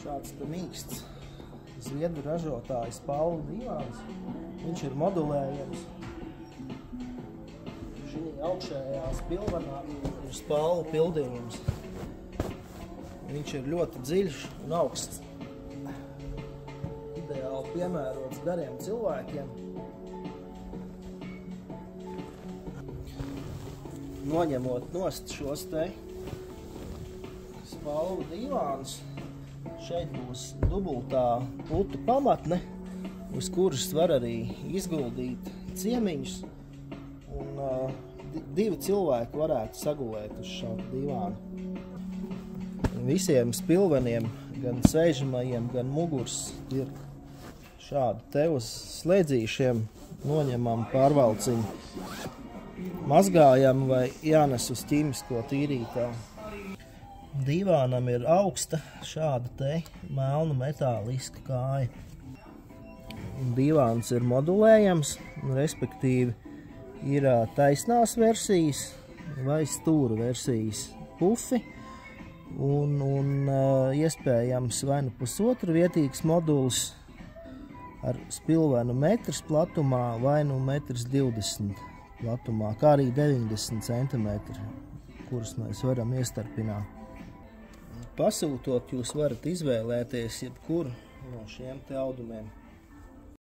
Šāds te mīksts zviedru ražotājs Paula divāns. Viņš ir modulējams. Šī augšējā spilvenā ir spalvu pildījums. Viņš ir ļoti dziļš un augsts. Ideāli piemērots gariem cilvēkiem. Noņemot nost šos te spalvu divānus, šeit būs dubultā putu pamatne, uz kuras var arī izguldīt ciemiņus, un divi cilvēki varētu sagulēt uz šādu divānu. Visiem spilveniem, gan sēžamajiem, gan mugurs ir šādi te uz slēdzīšiem noņemam pārvalciņu. Mazgājam vai jānes uz ķīmisko tīrītāju. Divānam ir augsta šāda te melna metāliska kāja. Divāns ir modulējams, respektīvi ir taisnās versijas vai stūra versijas pufi un iespējams vai nu pusotru vietīgs modulis ar spilvenu metrs platumā vai nu 1,20 m platumā, kā arī 90 cm, kurus mēs varam iestarpināt. Pasūtot, jūs varat izvēlēties jebkuru no šiem te audumiem.